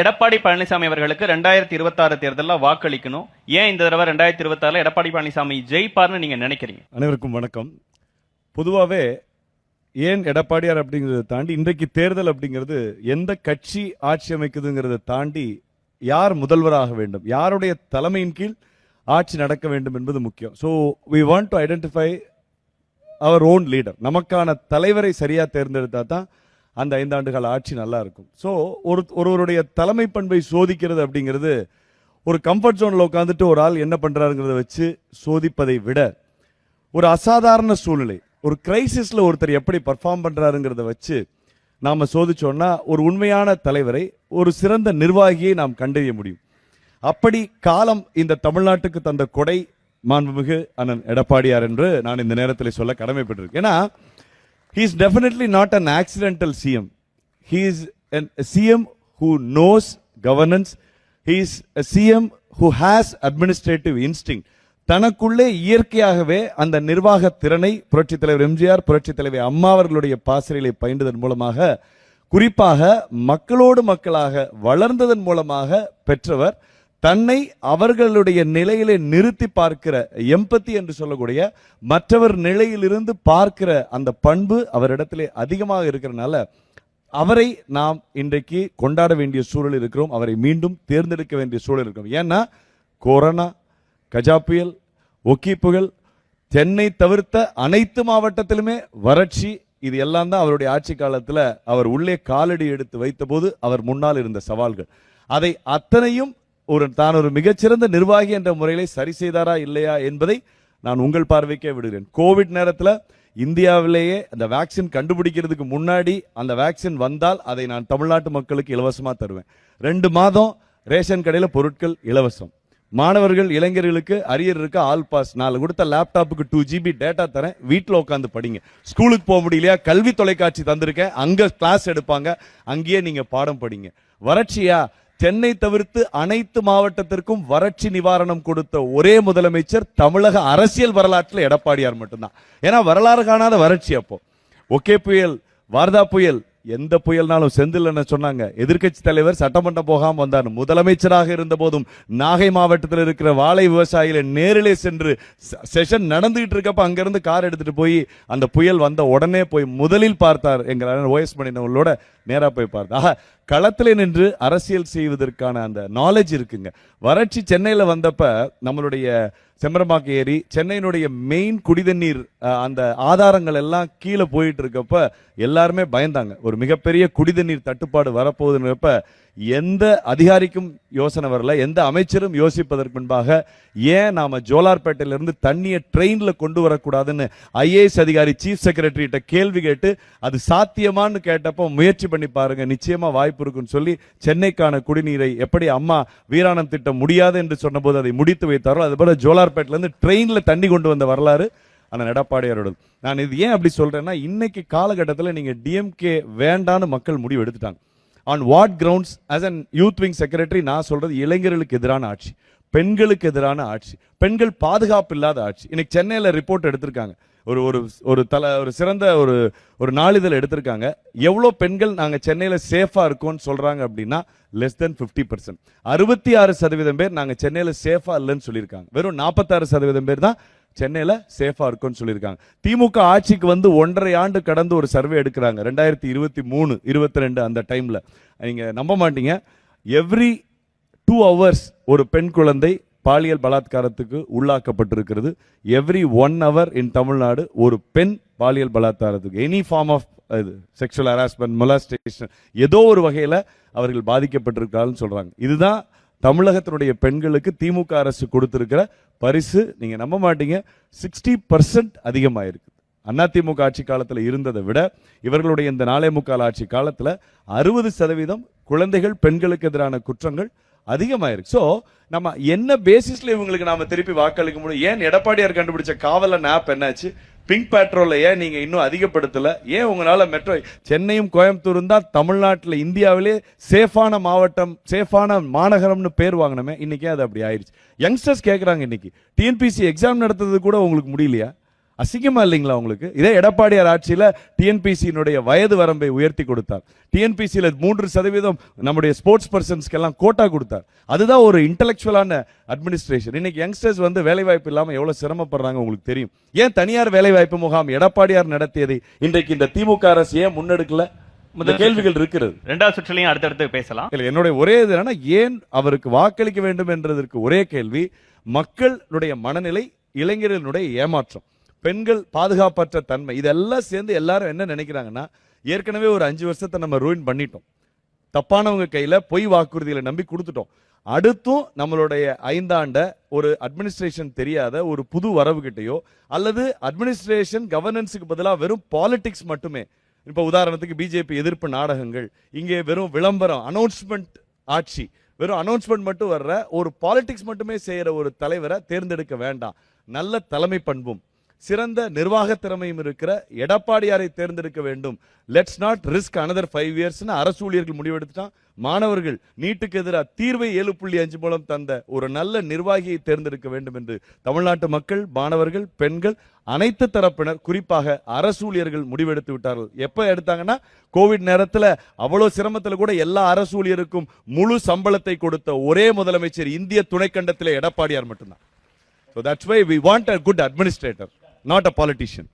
எடப்பாடி பழனிசாமி அவர்களுக்கு 2026 தேர்தலில் வாக்களிக்கணும். ஏன் இந்த தடவை 2026 எடப்பாடி பழனிசாமி ஜெயிப்பார்னு நீங்க நினைக்கிறீங்க? அனைவருக்கும் வணக்கம். பொதுவாகவே ஏன் எடப்பாடியார் அப்படிங்கிறத தாண்டி இன்றைக்கு தேர்தல் அப்படிங்கிறது எந்த கட்சி ஆட்சி அமைக்குதுங்கிறத தாண்டி யார் முதல்வராக வேண்டும், யாருடைய தலைமையின் கீழ் ஆட்சி நடக்க வேண்டும் என்பது முக்கியம். So we want to identify our own leader. நமக்கான தலைவரை சரியா தேர்ந்தெடுத்தா தான் அந்த 5 ஆண்டுகள் ஆட்சி நல்லா இருக்கும். ஸோ ஒருவருடைய தலைமை பண்பை சோதிக்கிறது அப்படிங்கிறது ஒரு கம்ஃபர்ட் ஜோனில் உட்காந்துட்டு ஒரு ஆள் என்ன பண்றாருங்கிறத வச்சு சோதிப்பதை விட ஒரு அசாதாரண சூழ்நிலை, ஒரு கிரைசிஸ்ல ஒருத்தர் எப்படி பர்ஃபார்ம் பண்றாருங்கிறத வச்சு நாம சோதிச்சோம்னா ஒரு உண்மையான தலைவரை, ஒரு சிறந்த நிர்வாகியை நாம் கண்டறிய முடியும். அப்படி காலம் இந்த தமிழ்நாட்டுக்கு தந்த கொடை மாண்புமிகு அண்ணன் எடப்பாடியார் என்று நான் இந்த நேரத்தில் சொல்ல கடமைப்பட்டிருக்கேன். ஏன்னா he is definitely not an accidental CM. He is a CM who knows governance. He is a CM who has administrative instinct. தனக்குள்ளே இயற்கையாகவே அந்த நிர்வாக திறனை புரட்சித் தலைவர் எம்ஜிஆர், புரட்சித் தலைவர் அம்மா அவர்களுடைய பாசறைகளை பயின்றதன் மூலமாக, குறிப்பாக மக்களோடு மக்களாக வளர்ந்ததன் மூலமாக பெற்றவர். தன்னை அவர்களுடைய நிலையிலே நிறுத்தி பார்க்கிற எம்பத்தி என்று சொல்லக்கூடிய மற்றவர் நிலையிலிருந்து பார்க்கிற அந்த பண்பு அவரிடத்திலே அதிகமாக இருக்கிறனால அவரை நாம் இன்றைக்கு கொண்டாட வேண்டிய சூழல் இருக்கிறோம். அவரை மீண்டும் தேர்ந்தெடுக்க வேண்டிய சூழல் இருக்கிறோம். ஏன்னா கொரோனா, கஜா புயல், ஒக்கி புயல், சென்னை தவிர்த்த அனைத்து மாவட்டத்திலுமே வறட்சி, இது எல்லாம் தான் அவருடைய ஆட்சி காலத்தில் அவர் உள்ளே காலடி எடுத்து வைத்த போது அவர் முன்னால் இருந்த சவால்கள். அதை அத்தனையும் தான் ஒரு மிகச்சிறந்த நிர்வாகி என்ற முறையிலே சரி செய்தாரா இல்லையா என்பதை நான் உங்கள் பார்வைக்கே விடுகிறேன். கோவிட் நேரத்தில் இந்தியாவிலேயே அந்த வேக்சின் கண்டுபிடிக்கிறதுக்கு முன்னாடி அந்த வேக்சின் வந்தால் அதை நான் தமிழ்நாட்டு மக்களுக்கு இலவசமா தருவேன். 2 மாதம் ரேஷன் கடையில் பொருட்கள் இலவசம். மாணவர்கள், இளைஞர்களுக்கு அரியர் இருக்க ஆல் பாஸ். நான் கொடுத்த லேப்டாப்புக்கு 2 GB டேட்டா தரேன், வீட்டில் உட்காந்து படிங்க. ஸ்கூலுக்கு போக முடியலையா, கல்வி தொலைக்காட்சி தந்திருக்கேன், அங்க கிளாஸ் எடுப்பாங்க, அங்கேயே நீங்க பாடம் படிங்க. வறட்சியா, சென்னை தவிர்த்து அனைத்து மாவட்டத்திற்கும் வறட்சி நிவாரணம் கொடுத்த ஒரே முதலமைச்சர் தமிழக அரசியல் வரலாற்றில் எடப்பாடியார் மட்டும்தான். ஏன்னா வரலாறு காணாத வறட்சி. அப்போ ஒகே புயல், வார்தா புயல், எந்த புயல்னாலும் செந்தில் என்ன சொன்னாங்க, எதிர்கட்சி தலைவர் சட்டமன்றம் போகாம வந்தார். முதலமைச்சராக இருந்த போதும் நாகை மாவட்டத்தில் இருக்கிற வாழை விவசாயிகளை நேரிலே சென்று செஷன் நடந்துகிட்டு இருக்கப்ப அங்கிருந்து கார் எடுத்துட்டு போய் அந்த புயல் வந்த உடனே போய் முதலில் பார்த்தார். எங்கள் OS மணியனவர்களோட நேரா போய் பார்த்தார். களத்திலே நின்று அரசியல் செய்வதற்கான அந்த நாலேஜ் இருக்குங்க. வறட்சி சென்னையில வந்தப்ப நம்மளுடைய செம்பரம்பாக்கம் ஏரி, சென்னையினுடைய மெயின் குடிதண்ணீர் அந்த ஆதாரங்கள் எல்லாம் கீழே போயிட்டு இருக்கப்ப எல்லாருமே பயந்தாங்க. ஒரு மிகப்பெரிய குடிதண்ணீர் தட்டுப்பாடு வரப்போகுதுன்றப்ப எந்த அதிகாரிக்கும் யோசனை வரல, எந்த அமைச்சரும் யோசிப்பதற்கு முன்பாக ஏன் நாம ஜோலார்பேட்டையிலிருந்து தண்ணியை ட்ரெயின்ல கொண்டு வரக்கூடாதுன்னு IAS அதிகாரி சீஃப் செக்ரட்டரிட்ட கேள்வி கேட்டு அது சாத்தியமானு கேட்டப்போ முயற்சி பண்ணி பாருங்க, நிச்சயமா வாய்ப்பு இருக்குன்னு சொல்லி சென்னைக்கான குடிநீரை எப்படி அம்மா வீராணம் திட்டம் முடியாது என்று சொன்ன போது அதை முடித்து வைத்தாரோ அதுபோல ஜோலார்பேட்ல இருந்து ட்ரெயின்ல தண்ணி கொண்டு வந்த வரலாறு அந்த எடப்பாடியாரோட. நான் இது ஏன் அப்படி சொல்றேன்னா, இன்னைக்கு காலகட்டத்தில் நீங்க DMK வேண்டான்னு மக்கள் முடிவு எடுத்துட்டாங்க. On what grounds? As an youth wing secretary நான் சொல்றது இளைஞர்களுக்கு எதிரான ஆட்சி, பெண்களுக்கு எதிரான ஆட்சி, பெண்கள் பாதுகாப்பு இல்லாத ஆட்சி. இன்னைக்கு சென்னையில ரிப்போர்ட் எடுத்திருக்காங்க, ஒரு சிறந்த ஒரு நாளிதழ் எடுத்திருக்காங்க. எவ்வளவு பெண்கள் நாங்க சென்னையில சேஃபா இருக்கோம்னு சொல்றாங்க அப்படின்னா less than 50%. 66% பேர் நாங்க சென்னையில சேஃபா இல்லைன்னு சொல்லியிருக்காங்க. வெறும் 46% பேர் தான் சென்னையில சேஃபா இருக்கும்னு சொல்லியிருக்காங்க. திமுக ஆட்சிக்கு வந்து 1.5 ஆண்டு கடந்து ஒரு சர்வே எடுக்கிறாங்க 2023-22 அந்த டைம்ல. நீங்க நம்ப மாட்டீங்க, எவ்ரி 2 hours ஒரு பெண் குழந்தை பாலியல் பலாத்காரத்துக்கு உள்ளாக்கப்பட்டிருக்கிறது. எவ்ரி 1 hour இன் தமிழ்நாடு ஒரு பெண் பாலியல் பலாத்காரத்துக்கு, any form of sexual harassment, molestation, ஏதோ ஒரு வகையில அவர்கள் பாதிக்கப்பட்டிருக்காருன்னு சொல்றாங்க. இதுதான் தமிழகத்தினுடைய பெண்களுக்கு திமுக அரசு கொடுத்திருக்கிற பரிசு. நீங்க நம்ப மாட்டீங்க, 60% அதிகமாயிருக்கு. அதிமுக ஆட்சி காலத்தில் இருந்ததை விட இவர்களுடைய இந்த 4.25 ஆட்சி காலத்தில் 60% குழந்தைகள், பெண்களுக்கு எதிரான குற்றங்கள் அதிகமாயிருக்கு. சோ நம்ம என்ன பேசிஸ்ல இவங்களுக்கு நாம திருப்பி வாக்களிக்க முடியும்? ஏன் எடப்பாடியார் கண்டுபிடிச்ச காவலன் ஆப் என்னாச்சு? பிங்க் பெட்ரோல் ஏன் நீங்க இன்னும் அதிகப்படுத்தல? ஏன் உங்களால மெட்ரோ சென்னையும் கோயம்புத்தூரும் தான் தமிழ்நாட்டில் இந்தியாவிலே சேஃபான மாவட்டம், சேஃபான மாநகரம்னு பேர் வாங்கினமே, இன்னைக்கே அது அப்படி ஆயிடுச்சு. யங்ஸ்டர்ஸ் கேட்கறாங்க, இன்னைக்கு TNPSC எக்ஸாம் நடத்துறது கூட உங்களுக்கு முடியலையா? அசிங்கமா இல்லைங்களா உங்களுக்கு? இதே எடப்பாடியார் ஆட்சியில டிஎன்பிசியினுடைய வயது வரம்பை உயர்த்தி கொடுத்தார். டிஎன்பிசியில 3% நம்முடைய ஸ்போர்ட்ஸ் பர்சன்ஸ்க்கு எல்லாம் கோட்டா கொடுத்தார். அதுதான் ஒரு இன்டெலெக்சுவலான அட்மினிஸ்ட்ரேஷன். இன்னைக்கு யங்ஸ்டர்ஸ் வந்து வேலை வாய்ப்பு இல்லாம எவ்வளவு சிரமப்படுறாங்க உங்களுக்கு தெரியும். ஏன் தனியார் வேலை வாய்ப்பு முகாம் எடப்பாடியார் நடத்தியதை இன்றைக்கு இந்த திமுக அரசு ஏன் முன்னெடுக்கல? முதல் கேள்விகள் இருக்கிறது. இரண்டாவது சுற்றுலையும் அடுத்தடுத்து பேசலாம். என்னுடைய ஒரே இது என்னன்னா, ஏன் அவருக்கு வாக்களிக்க வேண்டும் என்றதற்கு ஒரே கேள்வி, மக்களுடைய மனநிலை, இளைஞர்களுடைய ஏமாற்றம், பெண்கள் பாதுகாப்பற்ற தன்மை, இதெல்லாம் சேர்ந்து எல்லாரும் என்ன நினைக்கிறாங்கன்னா, ஏற்கனவே ஒரு 5 வருஷத்தை நம்ம ரூயின் பண்ணிட்டோம். தப்பானவங்க கையில பொய் வாக்குறுதிகளை நம்பி கொடுத்துட்டோம். அடுத்தும் நம்மளுடைய 5 ஆண்ட ஒரு அட்மினிஸ்ட்ரேஷன் தெரியாத ஒரு புது வரவு கிட்டையோ அல்லது அட்மினிஸ்ட்ரேஷன் கவர்னன்ஸுக்கு பதிலாக வெறும் பாலிடிக்ஸ் மட்டுமே, இப்ப உதாரணத்துக்கு பிஜேபி எதிர்ப்பு நாடகங்கள், இங்கே வெறும் விளம்பரம், அனௌன்ஸ்மெண்ட் ஆட்சி, வெறும் அனௌன்ஸ்மெண்ட் மட்டும் வர்ற ஒரு பாலிடிக்ஸ் மட்டுமே செய்யற ஒரு தலைவரை தேர்ந்தெடுக்க வேண்டாம். நல்ல தலைமை பண்பும் சிறந்த நிர்வாக திறமையும் இருக்கிற எடப்பாடியாரை தேர்ந்தெடுக்க வேண்டும். Let's not risk another 5 years அரசு ஊழியர்கள் முடிவெடுத்துட்டான். மாணவர்கள் நீட்டுக்கு எதிராக தீர்வை 7.5 மூலம் தந்த ஒரு நல்ல நிர்வாகியை தேர்ந்தெடுக்க வேண்டும் என்று தமிழ்நாட்டு மக்கள், மாணவர்கள், பெண்கள், அனைத்து தரப்பினர், குறிப்பாக அரசு ஊழியர்கள் முடிவெடுத்து விட்டார்கள். எப்ப எடுத்தாங்கன்னா, கோவிட் நேரத்தில் அவ்வளவு சிரமத்தில் கூட எல்லா அரசு ஊழியருக்கும் முழு சம்பளத்தை கொடுத்த ஒரே முதலமைச்சர் இந்திய துணைக்கண்டத்திலே எடப்பாடியார் மட்டும்தான். So that's why we want a good administrator, not a politician.